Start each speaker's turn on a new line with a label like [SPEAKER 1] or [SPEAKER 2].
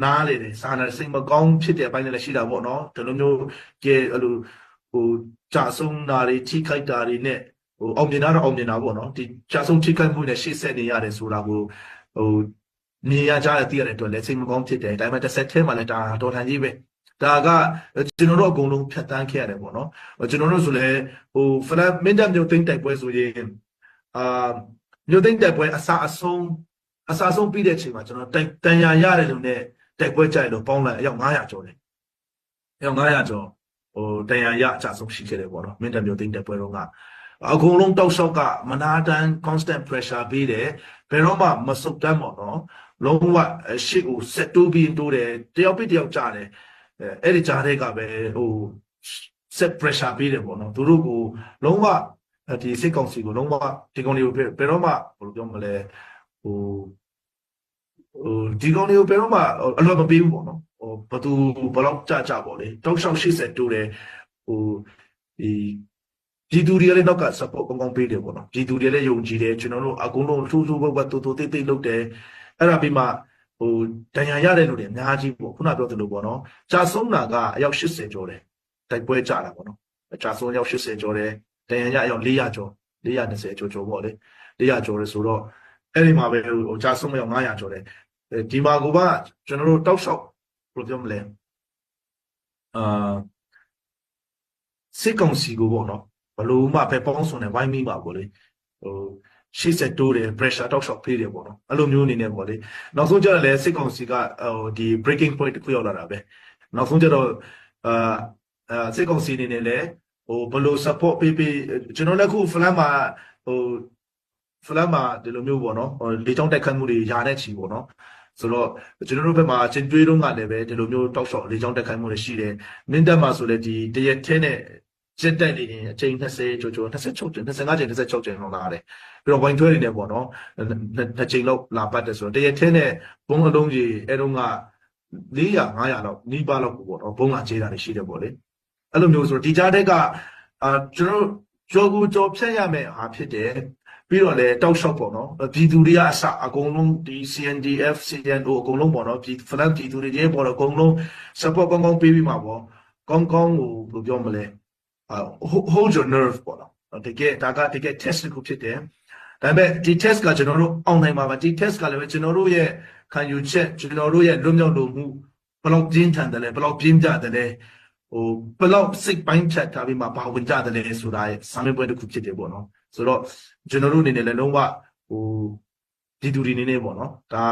[SPEAKER 1] နားလေတယ်စာနာစိတ်မကောင်းဖြစ်တဲ့အပိုင်းလည်းရှိတာပေါ့နော်ဒီလိုမျိုးကဲအဲ့လိုဟိုကြာဆုံးတာတွေထိခိုက်တာတွေနဲ့ဟိုအောင်မြင်တာတော့အောင်မြင်တာပေါ့နော်ဒီကြာဆုံးထိခိုက်မှုနဲ့ရှေ့ဆက်နေရတယ်ဆိုတာကိုဟိုမြင်ရကြတဲ့သိရတဲ့အတွက်လည်းစိတ်မကောင်းဖြစ်တယ်ဒါပေမဲ့တစ်ဆက်တည်းမှာလည်းဒါတော်ထန်ကြီးပဲဒါကကျွန်တော်တို့အကုန်လုံးဖြတ်တန်းခဲ့ရတယ်ပေါ့နော်ကျွန်တော်တို့ဆိုလည်းဟိုဖလမင်းတပ်မျိုးသိမ်းတိုက်ပွဲဆိုရင်မျိုးသိမ်းတိုက်ပွဲအစားအဆုံးပြီးတဲ့အချိန်မှာကျွန်တော်တန်ရာရတယ်လို့နဲ့တိုက်ပွဲကြိုက်လို့ပေါင်းလိုက်အယောက်900ကျော်တယ်အယောက်900ကျော်ဟိုတန်ရာရအကြဆုံးရှိခဲ့တယ်ပေါ့နော်မင်းတပ်မျိုးသိမ်းတိုက်ပွဲတော့ကအကုန်လုံးတောက်လျှောက်ကမနာတမ်း constant pressure ပေးတယ်ဘယ်တော့မှမဆုတ်တမ်းပေါ့နော်လုံးဝရှေ့ကိုဆက်တိုးပြီးတိုးတယ်တယောက်ပြီးတယောက်ကြားတယ်အဲ့ဒီကြားတဲ့ကပဲဟို set pressure ပေးတယ်ပေါ့နော်သူတို့ကိုလုံးဝဒီစိတ်ကောင်းစီကိုလုံးဝဒီကောင်တွေကိုဘယ်တော့မှဘယ်လိုပြောမလဲဟိုဒီကောင်တွေကိုဘယ်တော့မှအလွတ်မပေးဘူးပေါ့နော်ဟိုဘသူဘလောက်ကြပေါ့လေတောက်လျှောက်80တိုးတယ်ဟိုဒီသူတွေလည်းနောက်က support ကောင်းပေးတယ်ပေါ့နော်ဒီသူတွေလည်းယုံကြည်တယ်ကျွန်တော်တို့အကုန်လုံးထူးထူးဘဘတူတူတိတ်တိတ်လုပ်တယ်အဲ့ဒါပြီးမှဟိုတန်ရာရတဲ့လူတွေအများကြီးပေါ့ခုနပြောသလိုပေါ့နော်ကြာဆုံးတာကအယောက်80ကျော်တယ်တိုက်ပွဲကြတာပေါ့နော်ကြာဆုံးအယောက်80ကျော်တယ်တန်ရာရအယောက်400ကျော်420ကျော်ပေါ့လေ400ကျော်တယ်ဆိုတော့အဲ့ဒီမှာပဲဟိုကြာဆုံးအယောက်900ကျော်တယ်ဒီမှာကကျွန်တော်တို့တောက်လျှောက်ဘယ်လိုပြောမလဲစစ်ကောင်စီကိုပေါ့နော်ဘလို့မှပဲပေါင်းစုံနဲ့ဝိုင်းမိပါပေါ့လေဟိုရှေ့ဆက်တိုးတယ် pressure တောက်လျှောက်ပေးတယ်ပေါ့နော်အဲ့လိုမျိုးအနေနဲ့ပေါ့လေနောက်ဆုံးကျတော့လည်းစစ်ကောင်စီကဟိုဒီ breaking point တစ်ခုရောက်လာတာပဲနောက်ဆုံးကျတော့စစ်ကောင်စီအနေနဲ့လည်းဟိုဘလို့ support ပေးကျွန်တော်လည်းခု flat မှာဟို flat မှာဒီလိုမျိုးပေါ့နော်လေကြောင်းတိုက်ခတ်မှုတွေယာတဲ့ချီပေါ့နော်ဆိုတော့ကျွန်တော်တို့ဘက်မှာချင်းတွေးတော့ကလည်းပဲဒီလိုမျိုးတောက်လျှောက်လေကြောင်းတိုက်ခိုက်မှုတွေရှိတယ်မင်းတပ်မှာဆိုလည်းဒီတရက်ထဲနဲ့စက်တိုက်နေရင်အချိန်20ကျော်26ချိန်25ချိန်26ချိန်လောက်လာတယ်ပြီးတော့ဝိုင်းထွဲနေတယ်ပေါ့နော်နှစ်ချိန်လောက်လာပတ်တယ်ဆိုတော့တရက်ထဲနဲ့ဘုံအလုံးကြီးအဲတုန်းက400 500လောက်နီးပါးလောက်ပေါ့နော်ဘုံလာချေးတာတွေရှိတယ်ပေါ့လေအဲ့လိုမျိုးဆိုတော့ဒီကြားတက်ကကျွန်တော်ကြောကိုကြောဖြတ်ရမယ်ဟာဖြစ်တယ်ပြီးတော့လည်းတောက်လျှောက်ပေါ့နော်ပြည်သူတွေကအစအကုန်လုံးဒီ CNDF CNO အကုန်လုံးပေါ့နော်ပြည်သူတွေရဲ့ပေါ့တော့အကုန်လုံး support ကောင်းကောင်းပေးပြီးမှာပေါ့ကောင်းကောင်းကိုဘယ်လိုပြောမလဲhold your nerve ပေါ့နော်တကယ်ဒါကတကယ် test တစ်ခုဖြစ်တယ်ဒါပေမဲ့ဒီ test ကကျွန်တော်တို့အောင်နိုင်ပါပါဒီ test ကလည်းကျွန်တော်တို့ရဲ့ခံယူချက်ကျွန်တော်တို့ရဲ့လွတ်မြောက်လို့မှုဘယ်လောက်ပြင်းထန်တယ်လဲဘယ်လောက်ပြင်းကြတယ်လဲဟိုဘယ်လောက်စိတ်ပိုင်းဖြတ်ထားပြီးမှဘာဝင်ကြတယ်လဲဆိုတာရဲ့စာမေးပွဲတစ်ခုဖြစ်တယ်ပေါ့နော်ဆိုတော့ကျွန်တော်တို့အနေနဲ့လည်းလုံးဝဟိုဒီသူတွေနေနေပေါ့နော်ဒါ